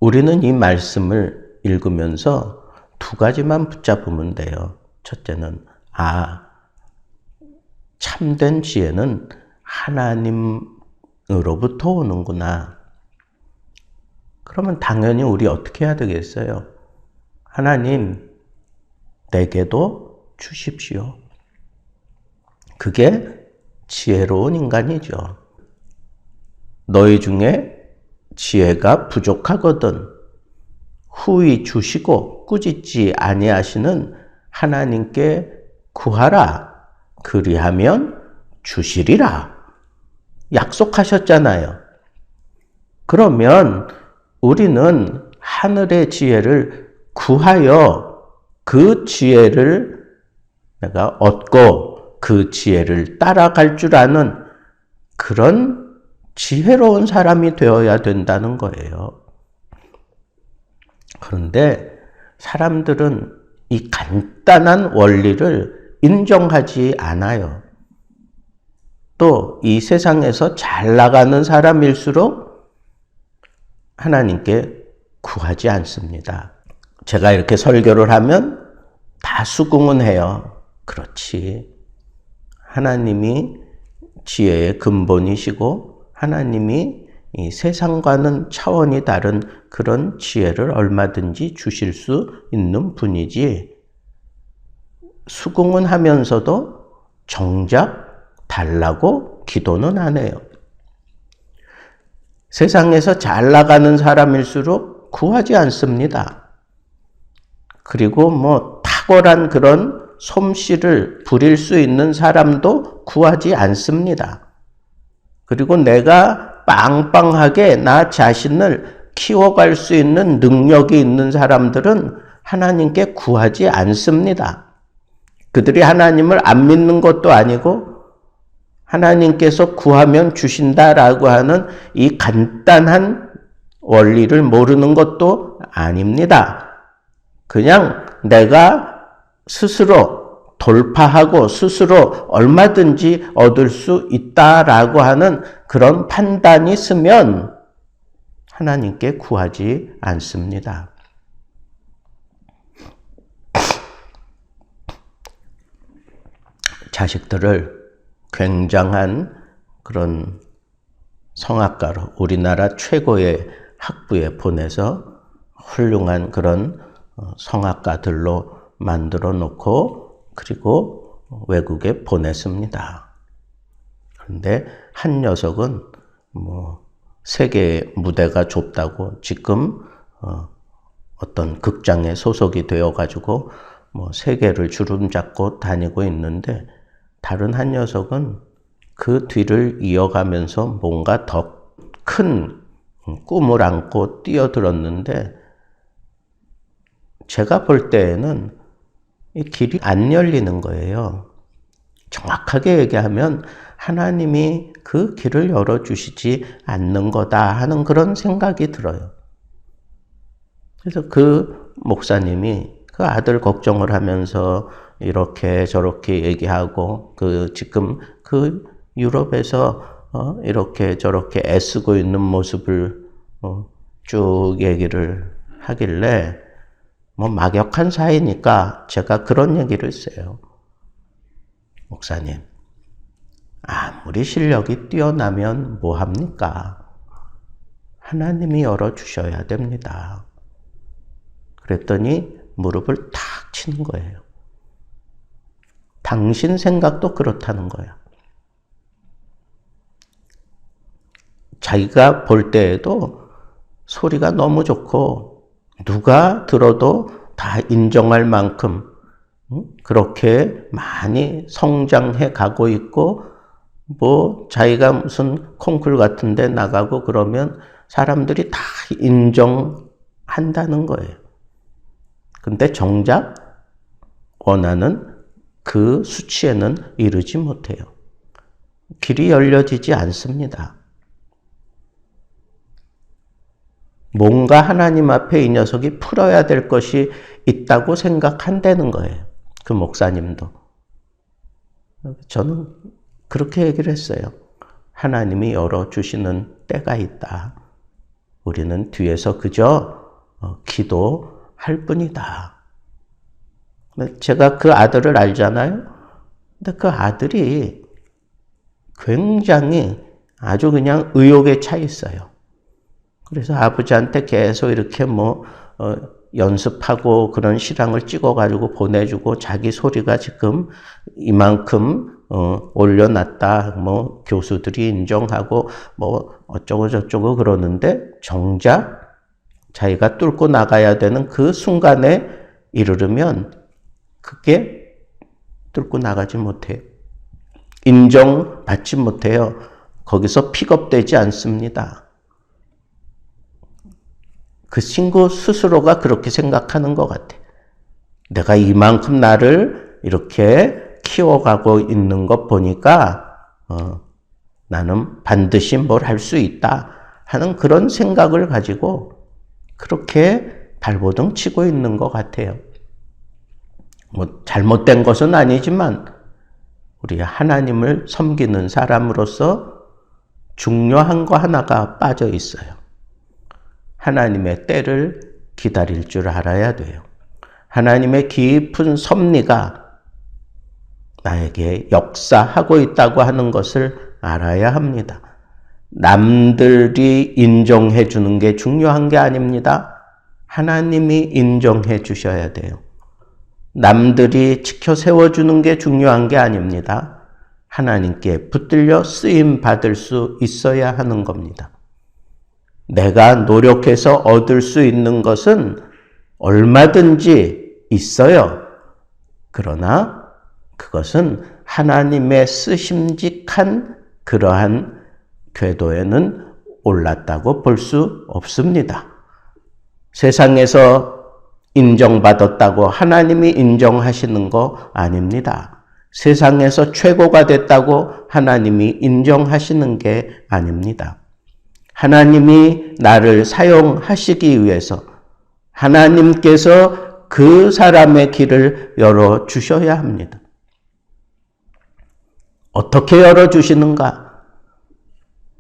우리는 이 말씀을 읽으면서 두 가지만 붙잡으면 돼요. 첫째는 참된 지혜는 하나님으로부터 오는구나. 그러면 당연히 우리 어떻게 해야 되겠어요? 하나님, 내게도 주십시오. 그게 지혜로운 인간이죠. 너희 중에 지혜가 부족하거든 후히 주시고 꾸짖지 아니하시는 하나님께 구하라. 그리하면 주시리라. 약속하셨잖아요. 그러면 우리는 하늘의 지혜를 구하여 그 지혜를 내가 얻고 그 지혜를 따라갈 줄 아는 그런 지혜로운 사람이 되어야 된다는 거예요. 그런데 사람들은 이 간단한 원리를 인정하지 않아요. 또 이 세상에서 잘 나가는 사람일수록 하나님께 구하지 않습니다. 제가 이렇게 설교를 하면 다 수긍은 해요. 그렇지. 하나님이 지혜의 근본이시고 하나님이 이 세상과는 차원이 다른 그런 지혜를 얼마든지 주실 수 있는 분이지, 수긍은 하면서도 정작 달라고 기도는 안 해요. 세상에서 잘 나가는 사람일수록 구하지 않습니다. 그리고 탁월한 그런 솜씨를 부릴 수 있는 사람도 구하지 않습니다. 그리고 내가 빵빵하게 나 자신을 키워갈 수 있는 능력이 있는 사람들은 하나님께 구하지 않습니다. 그들이 하나님을 안 믿는 것도 아니고 하나님께서 구하면 주신다라고 하는 이 간단한 원리를 모르는 것도 아닙니다. 그냥 내가 스스로 돌파하고 스스로 얼마든지 얻을 수 있다라고 하는 그런 판단이 있으면 하나님께 구하지 않습니다. 자식들을 굉장한 그런 성악가로 우리나라 최고의 학부에 보내서 훌륭한 그런 성악가들로 만들어 놓고 그리고 외국에 보냈습니다. 그런데 한 녀석은 세계 무대가 좁다고 지금 어떤 극장에 소속이 되어가지고 세계를 주름잡고 다니고 있는데, 다른 한 녀석은 그 뒤를 이어가면서 뭔가 더 큰 꿈을 안고 뛰어들었는데, 제가 볼 때에는 이 길이 안 열리는 거예요. 정확하게 얘기하면 하나님이 그 길을 열어주시지 않는 거다 하는 그런 생각이 들어요. 그래서 그 목사님이 그 아들 걱정을 하면서 이렇게 저렇게 얘기하고 지금 그 유럽에서 이렇게 저렇게 애쓰고 있는 모습을 쭉 얘기를 하길래 막역한 사이니까 제가 그런 얘기를 했어요. 목사님, 아무리 실력이 뛰어나면 뭐합니까? 하나님이 열어주셔야 됩니다. 그랬더니 무릎을 탁 치는 거예요. 당신 생각도 그렇다는 거야. 자기가 볼 때에도 소리가 너무 좋고 누가 들어도 다 인정할 만큼 그렇게 많이 성장해 가고 있고, 자기가 무슨 콩쿨 같은 데 나가고 그러면 사람들이 다 인정한다는 거예요. 근데 정작 원하는 그 수치에는 이르지 못해요. 길이 열려지지 않습니다. 뭔가 하나님 앞에 이 녀석이 풀어야 될 것이 있다고 생각한다는 거예요. 그 목사님도. 저는 그렇게 얘기를 했어요. 하나님이 열어주시는 때가 있다. 우리는 뒤에서 그저 기도할 뿐이다. 제가 그 아들을 알잖아요. 근데 그 아들이 굉장히 아주 그냥 의욕에 차 있어요. 그래서 아버지한테 계속 이렇게 연습하고 그런 실황을 찍어가지고 보내주고 자기 소리가 지금 이만큼 올려놨다. 교수들이 인정하고 어쩌고 저쩌고 그러는데 정작 자기가 뚫고 나가야 되는 그 순간에 이르르면 그게 뚫고 나가지 못해요. 인정받지 못해요. 거기서 픽업되지 않습니다. 그 친구 스스로가 그렇게 생각하는 것 같아. 내가 이만큼 나를 이렇게 키워가고 있는 것 보니까 나는 반드시 뭘 할 수 있다 하는 그런 생각을 가지고 그렇게 발버둥 치고 있는 것 같아요. 잘못된 것은 아니지만 우리 하나님을 섬기는 사람으로서 중요한 거 하나가 빠져 있어요. 하나님의 때를 기다릴 줄 알아야 돼요. 하나님의 깊은 섭리가 나에게 역사하고 있다고 하는 것을 알아야 합니다. 남들이 인정해 주는 게 중요한 게 아닙니다. 하나님이 인정해 주셔야 돼요. 남들이 지켜 세워주는 게 중요한 게 아닙니다. 하나님께 붙들려 쓰임 받을 수 있어야 하는 겁니다. 내가 노력해서 얻을 수 있는 것은 얼마든지 있어요. 그러나 그것은 하나님의 쓰심직한 그러한 궤도에는 올랐다고 볼 수 없습니다. 세상에서 인정받았다고 하나님이 인정하시는 거 아닙니다. 세상에서 최고가 됐다고 하나님이 인정하시는 게 아닙니다. 하나님이 나를 사용하시기 위해서 하나님께서 그 사람의 길을 열어주셔야 합니다. 어떻게 열어주시는가?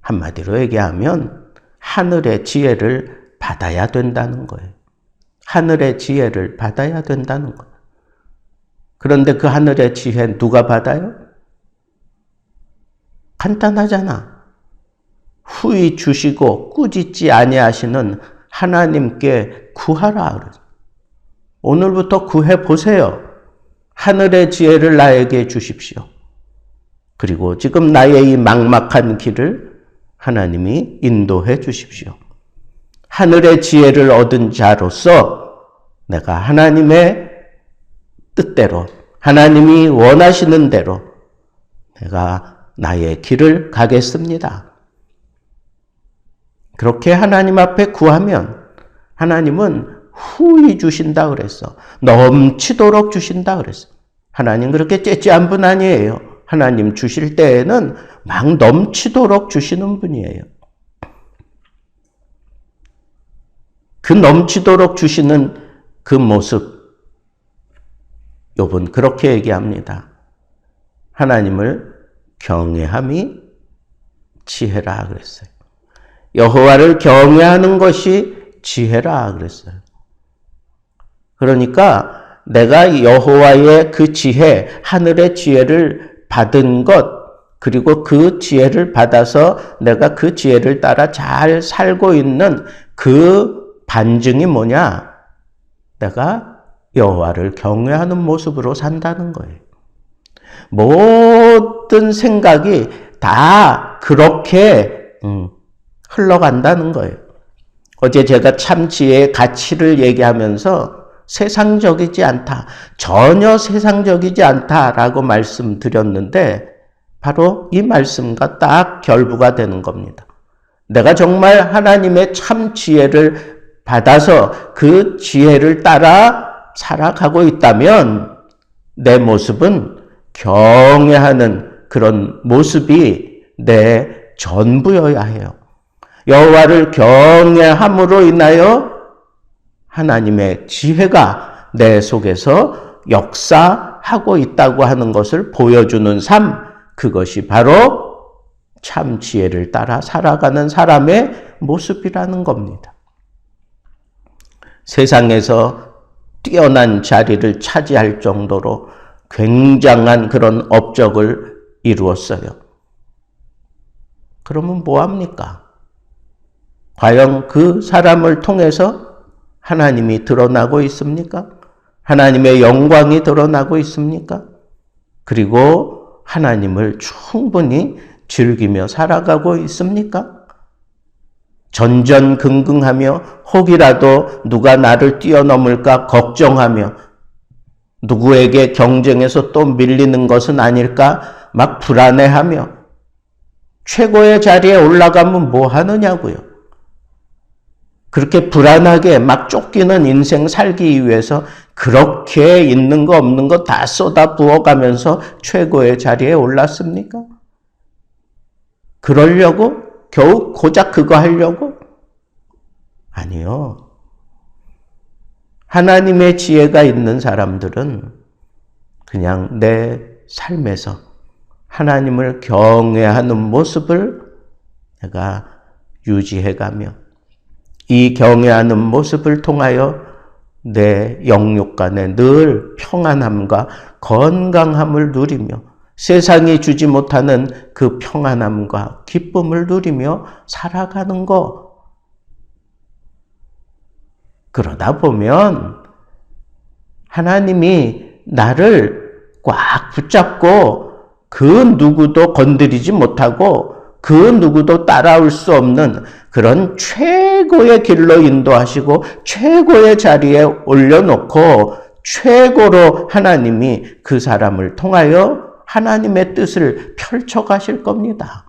한마디로 얘기하면 하늘의 지혜를 받아야 된다는 거예요. 하늘의 지혜를 받아야 된다는 거예요. 그런데 그 하늘의 지혜 누가 받아요? 간단하잖아. 후히 주시고 꾸짖지 아니하시는 하나님께 구하라. 오늘부터 구해 보세요. 하늘의 지혜를 나에게 주십시오. 그리고 지금 나의 이 막막한 길을 하나님이 인도해 주십시오. 하늘의 지혜를 얻은 자로서 내가 하나님의 뜻대로, 하나님이 원하시는 대로 내가 나의 길을 가겠습니다. 그렇게 하나님 앞에 구하면 하나님은 후히 주신다 그랬어. 넘치도록 주신다 그랬어. 하나님 그렇게 째째한 분 아니에요. 하나님 주실 때에는 막 넘치도록 주시는 분이에요. 그 넘치도록 주시는 그 모습, 욥은 그렇게 얘기합니다. 하나님을 경외함이 지혜라 그랬어요. 여호와를 경외하는 것이 지혜라 그랬어요. 그러니까 내가 여호와의 그 지혜, 하늘의 지혜를 받은 것, 그리고 그 지혜를 받아서 내가 그 지혜를 따라 잘 살고 있는 그 반증이 뭐냐? 내가 여호와를 경외하는 모습으로 산다는 거예요. 모든 생각이 다 그렇게 흘러간다는 거예요. 어제 제가 참 지혜의 가치를 얘기하면서 세상적이지 않다, 전혀 세상적이지 않다라고 말씀드렸는데 바로 이 말씀과 딱 결부가 되는 겁니다. 내가 정말 하나님의 참 지혜를 받아서 그 지혜를 따라 살아가고 있다면 내 모습은 경외하는 그런 모습이 내 전부여야 해요. 여호와를 경외함으로 인하여 하나님의 지혜가 내 속에서 역사하고 있다고 하는 것을 보여주는 삶, 그것이 바로 참 지혜를 따라 살아가는 사람의 모습이라는 겁니다. 세상에서 뛰어난 자리를 차지할 정도로 굉장한 그런 업적을 이루었어요. 그러면 뭐합니까? 과연 그 사람을 통해서 하나님이 드러나고 있습니까? 하나님의 영광이 드러나고 있습니까? 그리고 하나님을 충분히 즐기며 살아가고 있습니까? 전전긍긍하며 혹이라도 누가 나를 뛰어넘을까 걱정하며 누구에게 경쟁에서 또 밀리는 것은 아닐까 막 불안해하며 최고의 자리에 올라가면 뭐 하느냐고요. 그렇게 불안하게 막 쫓기는 인생 살기 위해서 그렇게 있는 거 없는 거 다 쏟아 부어가면서 최고의 자리에 올랐습니까? 그러려고? 겨우 고작 그거 하려고? 아니요. 하나님의 지혜가 있는 사람들은 그냥 내 삶에서 하나님을 경외하는 모습을 내가 유지해가며 이 경외하는 모습을 통하여 내 영육 간에 늘 평안함과 건강함을 누리며 세상이 주지 못하는 그 평안함과 기쁨을 누리며 살아가는 것. 그러다 보면 하나님이 나를 꽉 붙잡고 그 누구도 건드리지 못하고 그 누구도 따라올 수 없는 그런 최고의 길로 인도하시고 최고의 자리에 올려놓고 최고로 하나님이 그 사람을 통하여 하나님의 뜻을 펼쳐가실 겁니다.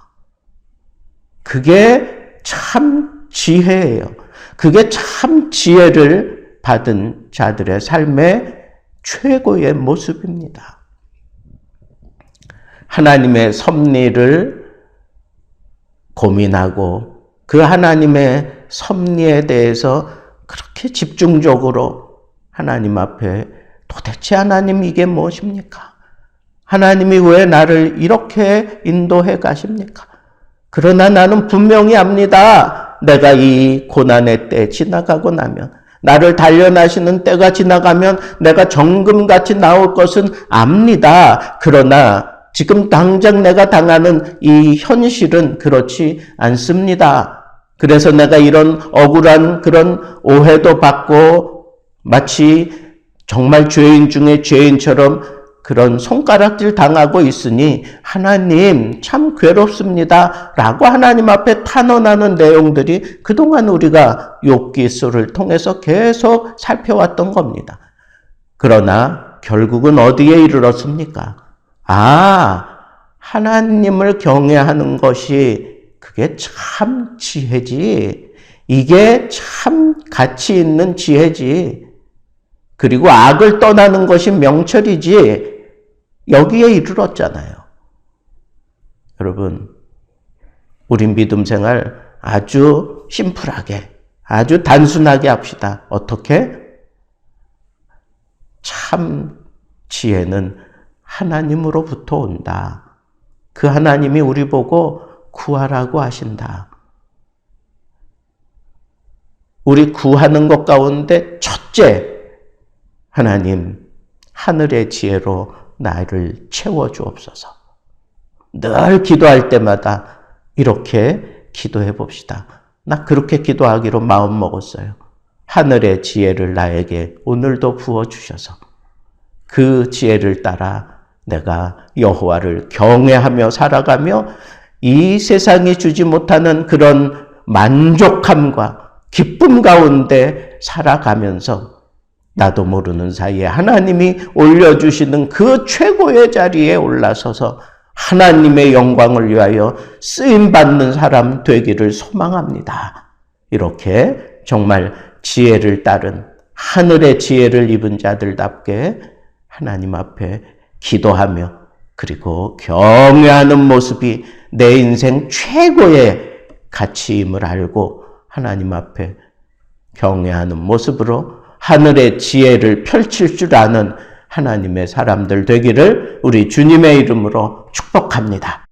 그게 참 지혜예요. 그게 참 지혜를 받은 자들의 삶의 최고의 모습입니다. 하나님의 섭리를 고민하고 그 하나님의 섭리에 대해서 그렇게 집중적으로 하나님 앞에 도대체 하나님 이게 무엇입니까? 하나님이 왜 나를 이렇게 인도해 가십니까? 그러나 나는 분명히 압니다. 내가 이 고난의 때 지나가고 나면 나를 단련하시는 때가 지나가면 내가 정금같이 나올 것은 압니다. 그러나 지금 당장 내가 당하는 이 현실은 그렇지 않습니다. 그래서 내가 이런 억울한 그런 오해도 받고 마치 정말 죄인 중에 죄인처럼 그런 손가락질 당하고 있으니 하나님 참 괴롭습니다 라고 하나님 앞에 탄원하는 내용들이 그동안 우리가 욥기서를 통해서 계속 살펴왔던 겁니다. 그러나 결국은 어디에 이르렀습니까? 하나님을 경외하는 것이 그게 참 지혜지. 이게 참 가치 있는 지혜지. 그리고 악을 떠나는 것이 명철이지. 여기에 이르렀잖아요. 여러분, 우리 믿음 생활 아주 심플하게, 아주 단순하게 합시다. 어떻게? 참 지혜는 하나님으로부터 온다. 그 하나님이 우리 보고 구하라고 하신다. 우리 구하는 것 가운데 첫째, 하나님 하늘의 지혜로 나를 채워주옵소서. 늘 기도할 때마다 이렇게 기도해 봅시다. 나 그렇게 기도하기로 마음 먹었어요. 하늘의 지혜를 나에게 오늘도 부어주셔서 그 지혜를 따라 내가 여호와를 경외하며 살아가며 이 세상이 주지 못하는 그런 만족함과 기쁨 가운데 살아가면서 나도 모르는 사이에 하나님이 올려주시는 그 최고의 자리에 올라서서 하나님의 영광을 위하여 쓰임받는 사람 되기를 소망합니다. 이렇게 정말 지혜를 따른 하늘의 지혜를 입은 자들답게 하나님 앞에 기도하며 그리고 경외하는 모습이 내 인생 최고의 가치임을 알고 하나님 앞에 경외하는 모습으로 하늘의 지혜를 펼칠 줄 아는 하나님의 사람들 되기를 우리 주님의 이름으로 축복합니다.